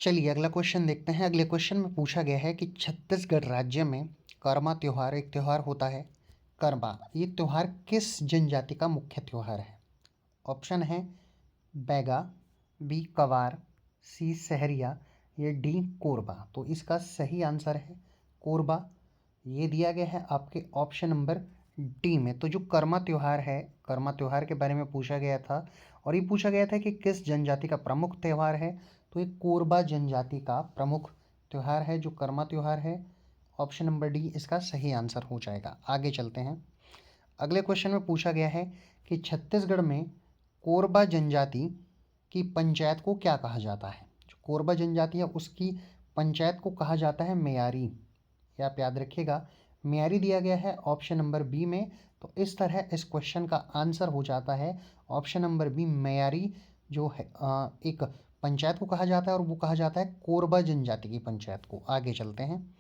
चलिए अगला क्वेश्चन देखते हैं। अगले क्वेश्चन में पूछा गया है कि छत्तीसगढ़ राज्य में कर्मा त्योहार एक त्योहार होता है। कर्मा ये त्योहार किस जनजाति का मुख्य त्योहार है? ऑप्शन है बैगा, बी कवार, सी सहरिया, या डी कोरबा। तो इसका सही आंसर है कोरबा। ये दिया गया है आपके ऑप्शन नंबर डी में। तो जो कर्मा त्योहार है, कर्मा त्योहार के बारे में पूछा गया था और ये पूछा गया था कि किस जनजाति का प्रमुख त्योहार है। तो ये कोरबा जनजाति का प्रमुख त्योहार है जो कर्मा त्योहार है। ऑप्शन नंबर डी इसका सही आंसर हो जाएगा। आगे चलते हैं। अगले क्वेश्चन में पूछा गया है कि छत्तीसगढ़ में कोरबा जनजाति की पंचायत को क्या कहा जाता है? जो कोरबा जनजाति है उसकी पंचायत को कहा जाता है मेयारी। ये आप याद रखिएगा, मेयारी दिया गया है ऑप्शन नंबर बी में। तो इस तरह इस क्वेश्चन का आंसर हो जाता है ऑप्शन नंबर बी मेयारी। जो है एक पंचायत को कहा जाता है और वो कहा जाता है कोरबा जनजाति की पंचायत को। आगे चलते हैं।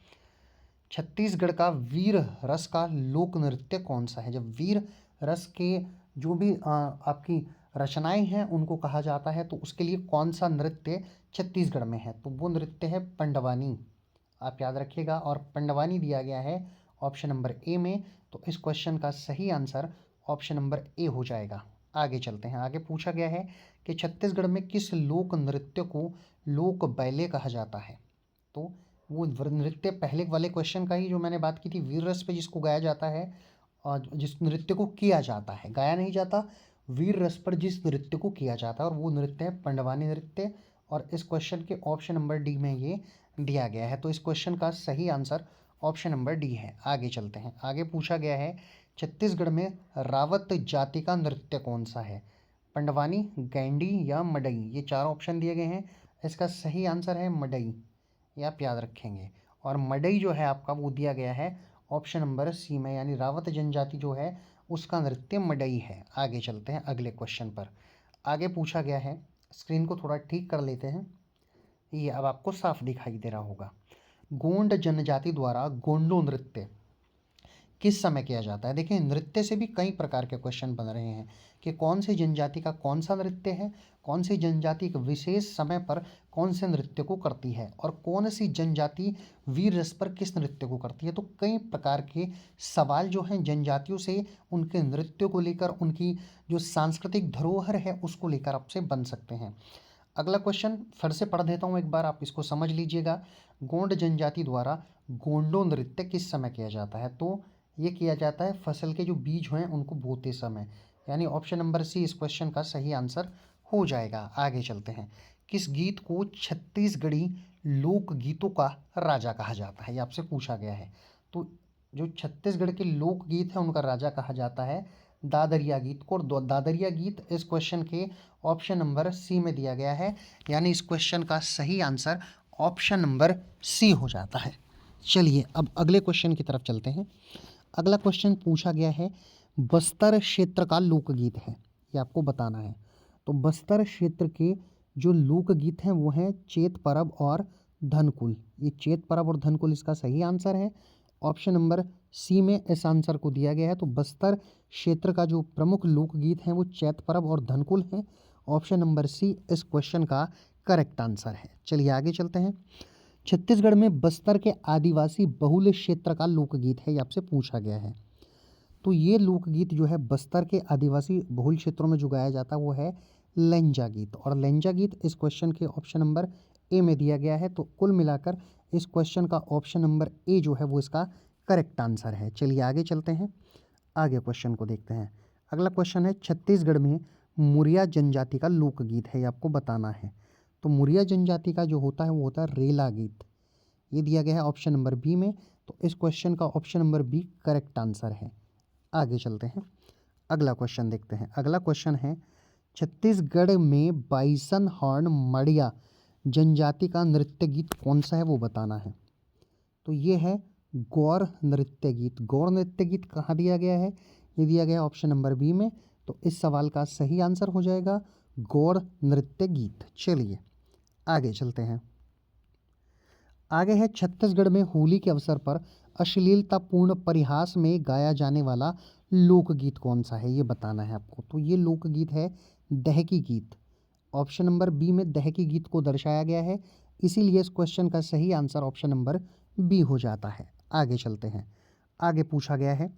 छत्तीसगढ़ का वीर रस का लोक नृत्य कौन सा है? जब वीर रस के जो भी आपकी रचनाएं हैं उनको कहा जाता है तो उसके लिए कौन सा नृत्य छत्तीसगढ़ में है? तो वो नृत्य है पंडवानी। आप याद रखिएगा, और पंडवानी दिया गया है ऑप्शन नंबर ए में। तो इस क्वेश्चन का सही आंसर ऑप्शन नंबर ए हो जाएगा। आगे चलते हैं। आगे पूछा गया है कि छत्तीसगढ़ में किस लोक नृत्य को लोक बैले कहा जाता है? तो वो नृत्य पहले वाले क्वेश्चन का ही जो मैंने बात की थी, वीर रस पे जिसको गाया जाता है और जिस नृत्य को किया जाता है, गाया नहीं जाता, वीर रस पर जिस नृत्य को किया जाता है और वो नृत्य है पंडवानी नृत्य। और इस क्वेश्चन के ऑप्शन नंबर डी में ये दिया गया है। तो इस क्वेश्चन का सही आंसर ऑप्शन नंबर डी है। आगे चलते हैं। आगे पूछा गया है छत्तीसगढ़ में रावत जाति का नृत्य कौन सा है? पंडवानी, गैंडी या मडई। ये चार ऑप्शन दिए गए हैं। इसका सही आंसर है मडई। ये आप याद रखेंगे। और मडई जो है आपका वो दिया गया है ऑप्शन नंबर सी में, यानी रावत जनजाति जो है उसका नृत्य मडई है। आगे चलते हैं अगले क्वेश्चन पर। आगे पूछा गया है, स्क्रीन को थोड़ा ठीक कर लेते हैं, ये अब आपको साफ दिखाई दे रहा होगा। गोंड जनजाति द्वारा गोंडो नृत्य किस समय किया जाता है? देखिए नृत्य से भी कई प्रकार के क्वेश्चन बन रहे हैं कि कौन सी जनजाति का कौन सा नृत्य है, कौन सी जनजाति एक विशेष समय पर कौन से नृत्य को करती है, और कौन सी जनजाति वीर रस पर किस नृत्य को करती है। तो कई प्रकार के सवाल जो हैं जनजातियों से उनके नृत्य को लेकर, उनकी जो सांस्कृतिक धरोहर है उसको लेकर आपसे बन सकते हैं। अगला क्वेश्चन फिर से पढ़ देता हूँ एक बार, आप इसको समझ लीजिएगा। गोंड जनजाति द्वारा गोंडो नृत्य किस समय किया जाता है? तो ये किया जाता है फसल के जो बीज हैं उनको बोते समय, यानी ऑप्शन नंबर सी इस क्वेश्चन का सही आंसर हो जाएगा। आगे चलते हैं। किस गीत को छत्तीसगढ़ी लोक गीतों का राजा कहा जाता है? ये आपसे पूछा गया है। तो जो छत्तीसगढ़ के लोक गीत हैं उनका राजा कहा जाता है दादरिया गीत को। और दादरिया गीत इस क्वेश्चन के ऑप्शन नंबर सी में दिया गया है, यानी इस क्वेश्चन का सही आंसर ऑप्शन नंबर सी हो जाता है। चलिए अब अगले क्वेश्चन की तरफ चलते हैं। अगला क्वेश्चन पूछा गया है बस्तर क्षेत्र का लोकगीत है, ये आपको बताना है। तो बस्तर क्षेत्र के जो लोकगीत हैं वो हैं चैत परब और धनकुल। ये चैत परब और धनकुल इसका सही आंसर है। ऑप्शन नंबर सी में इस आंसर को दिया गया है। तो बस्तर क्षेत्र का जो प्रमुख लोकगीत हैं वो चैत परब और धनकुल हैं। ऑप्शन नंबर सी इस क्वेश्चन का करेक्ट आंसर है। चलिए आगे चलते हैं। छत्तीसगढ़ में बस्तर के आदिवासी बहुल क्षेत्र का लोकगीत है, ये आपसे पूछा गया है। तो ये लोकगीत जो है बस्तर के आदिवासी बहुल क्षेत्रों में जो गाया जाता है वो है लेंजा गीत। और लेंजा गीत इस क्वेश्चन के ऑप्शन नंबर ए में दिया गया है। तो कुल मिलाकर इस क्वेश्चन का ऑप्शन नंबर ए जो है वो इसका करेक्ट आंसर है। चलिए आगे चलते हैं। आगे क्वेश्चन को देखते हैं। अगला क्वेश्चन है छत्तीसगढ़ में मुरिया जनजाति का लोकगीत है, ये आपको बताना है। तो मुरिया जनजाति का जो होता है वो होता है रेला गीत। ये दिया गया है ऑप्शन नंबर बी में। तो इस क्वेश्चन का option number B correct answer है। आगे चलते हैं। अगला क्वेश्चन देखते हैं। अगला क्वेश्चन है छत्तीसगढ़ में बाइसन हॉर्न मड़िया जनजाति का नृत्य गीत कौन सा है वो बताना है। तो ये है गौर नृत्य गीत। गौर नृत्य गीत कहाँ दिया गया है? ये दिया गया है ऑप्शन नंबर बी में। तो इस सवाल का सही आंसर हो जाएगा गौर नृत्य गीत। चलिए आगे चलते हैं। आगे है छत्तीसगढ़ में होली के अवसर पर अश्लीलतापूर्ण परिहास में गाया जाने वाला लोकगीत कौन सा है, ये बताना है आपको। तो ये लोकगीत है दहकी गीत। ऑप्शन नंबर बी में दहकी गीत को दर्शाया गया है। इसीलिए इस क्वेश्चन का सही आंसर ऑप्शन नंबर बी हो जाता है। आगे चलते हैं। आगे पूछा गया है,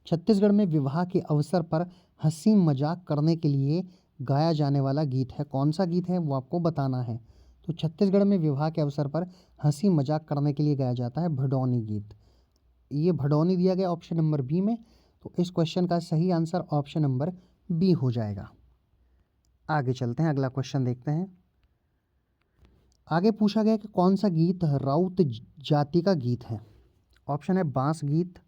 छत्तीसगढ़ में विवाह के अवसर पर हंसी मजाक करने के लिए गाया जाने वाला गीत है। कौन सा गीत है वो आपको बताना है। तो छत्तीसगढ़ में विवाह के अवसर पर हंसी मजाक करने के लिए गाया जाता है भडौनी गीत। ये भडौनी दिया गया ऑप्शन नंबर बी में। तो इस क्वेश्चन का सही आंसर ऑप्शन नंबर बी हो जाएगा। आगे चलते हैं, अगला क्वेश्चन देखते हैं। आगे पूछा गया कि कौन सा गीत राउत जाति का गीत है। ऑप्शन है बांस गीत,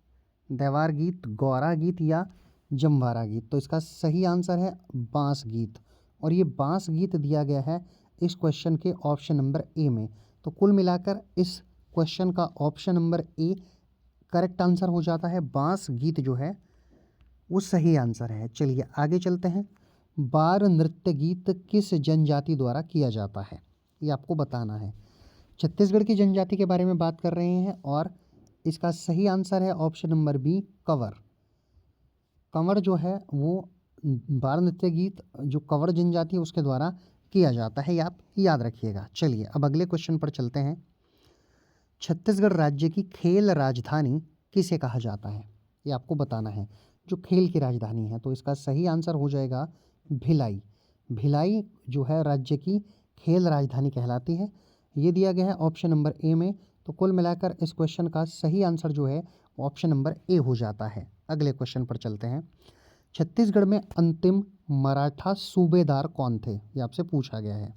देवार गीत, गौरा गीत या जमवारा गीत। तो इसका सही आंसर है बांस गीत, और ये बांस गीत दिया गया है इस क्वेश्चन के ऑप्शन नंबर ए में। तो कुल मिलाकर इस क्वेश्चन का option number A correct answer हो जाता है। बांस गीत जो है वो सही आंसर है। चलिए आगे चलते हैं। बार नृत्य गीत किस जनजाति द्वारा किया जाता है, ये आपको बताना है। छत्तीसगढ़ की जनजाति के बारे में बात कर रहे हैं और इसका सही आंसर है ऑप्शन नंबर बी कंवर। कंवर जो है वो बार नृत्य गीत जो कंवर जनजाति है उसके द्वारा किया जाता है, ये आप याद रखिएगा। चलिए अब अगले क्वेश्चन पर चलते हैं। छत्तीसगढ़ राज्य की खेल राजधानी किसे कहा जाता है, ये आपको बताना है। जो खेल की राजधानी है, तो इसका सही आंसर हो जाएगा भिलाई। भिलाई जो है राज्य की खेल राजधानी कहलाती है। ये दिया गया है ऑप्शन नंबर ए में। तो कुल मिलाकर इस क्वेश्चन का सही आंसर जो है ऑप्शन नंबर ए हो जाता है। अगले क्वेश्चन पर चलते हैं। छत्तीसगढ़ में अंतिम मराठा सूबेदार कौन थे, ये आपसे पूछा गया है।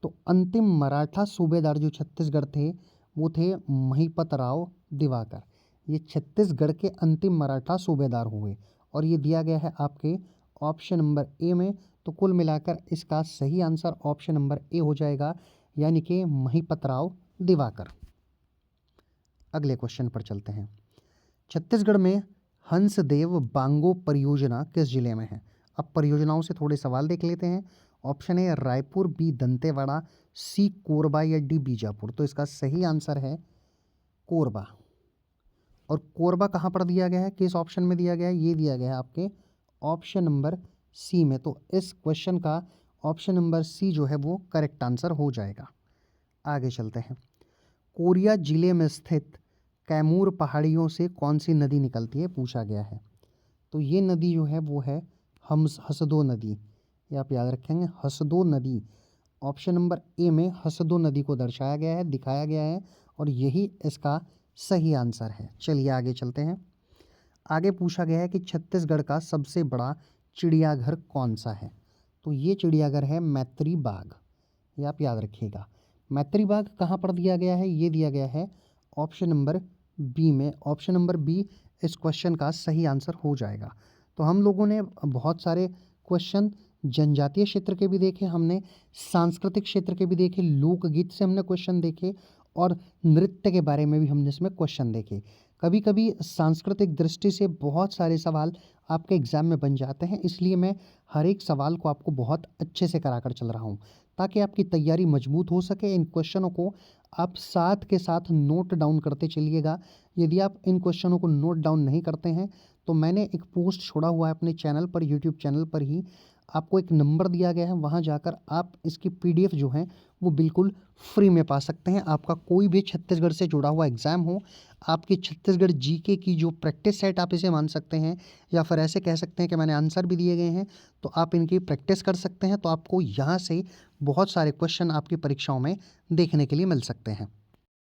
तो अंतिम मराठा सूबेदार जो छत्तीसगढ़ थे वो थे महिपत राव दिवाकर। ये छत्तीसगढ़ के अंतिम मराठा सूबेदार हुए और ये दिया गया है आपके ऑप्शन नंबर ए में। तो कुल मिलाकर इसका सही आंसर ऑप्शन नंबर ए हो जाएगा, यानी कि महिपत राव दिवाकर। अगले क्वेश्चन पर चलते हैं। छत्तीसगढ़ में हंसदेव बांगो परियोजना किस जिले में है। अब परियोजनाओं से थोड़े सवाल देख लेते हैं। Option A Raipur, B Dantewada, C Korba या डी बीजापुर। तो इसका सही आंसर है कोरबा। और कोरबा कहाँ पर दिया गया है, किस ऑप्शन में दिया गया है, ये दिया गया है आपके ऑप्शन नंबर सी में। तो इस क्वेश्चन का ऑप्शन नंबर सी जो है वो करेक्ट आंसर हो जाएगा। आगे चलते हैं। कोरिया जिले में स्थित कैमूर पहाड़ियों से कौन सी नदी निकलती है, पूछा गया है। तो ये नदी जो है वो है हसदो नदी। ये आप याद रखेंगे, हसदो नदी। ऑप्शन नंबर ए में हसदो नदी को दर्शाया गया है, दिखाया गया है, और यही इसका सही आंसर है। चलिए आगे चलते हैं। आगे पूछा गया है कि छत्तीसगढ़ का सबसे बड़ा चिड़ियाघर कौन सा है। तो ये चिड़ियाघर है मैत्री बाग। ये आप याद रखिएगा। मैत्री बाग कहाँ पर दिया गया है, ये दिया गया है ऑप्शन नंबर बी में। ऑप्शन नंबर बी इस क्वेश्चन का सही आंसर हो जाएगा। तो हम लोगों ने बहुत सारे क्वेश्चन जनजातीय क्षेत्र के भी देखे, हमने सांस्कृतिक क्षेत्र के भी देखे, लोकगीत से हमने क्वेश्चन देखे, और नृत्य के बारे में भी हमने इसमें क्वेश्चन देखे। कभी कभी सांस्कृतिक दृष्टि से बहुत सारे सवाल आपके एग्ज़ाम में बन जाते हैं, इसलिए मैं हर एक सवाल को आपको बहुत अच्छे से कराकर चल रहा हूँ ताकि आपकी तैयारी मजबूत हो सके। इन क्वेश्चनों को आप साथ के साथ नोट डाउन करते चलिएगा। यदि आप इन क्वेश्चनों को नोट डाउन नहीं करते हैं तो मैंने एक पोस्ट छोड़ा हुआ है अपने चैनल पर, यूट्यूब चैनल पर ही। आपको एक नंबर दिया गया है, वहाँ जाकर आप इसकी पीडीएफ जो है वो बिल्कुल फ्री में पा सकते हैं। आपका कोई भी छत्तीसगढ़ से जुड़ा हुआ एग्ज़ाम हो, आपकी छत्तीसगढ़ जीके की जो प्रैक्टिस सेट आप इसे मान सकते हैं, या फिर ऐसे कह सकते हैं कि मैंने आंसर भी दिए गए हैं तो आप इनकी प्रैक्टिस कर सकते हैं। तो आपको यहाँ से बहुत सारे क्वेश्चन आपकी परीक्षाओं में देखने के लिए मिल सकते हैं।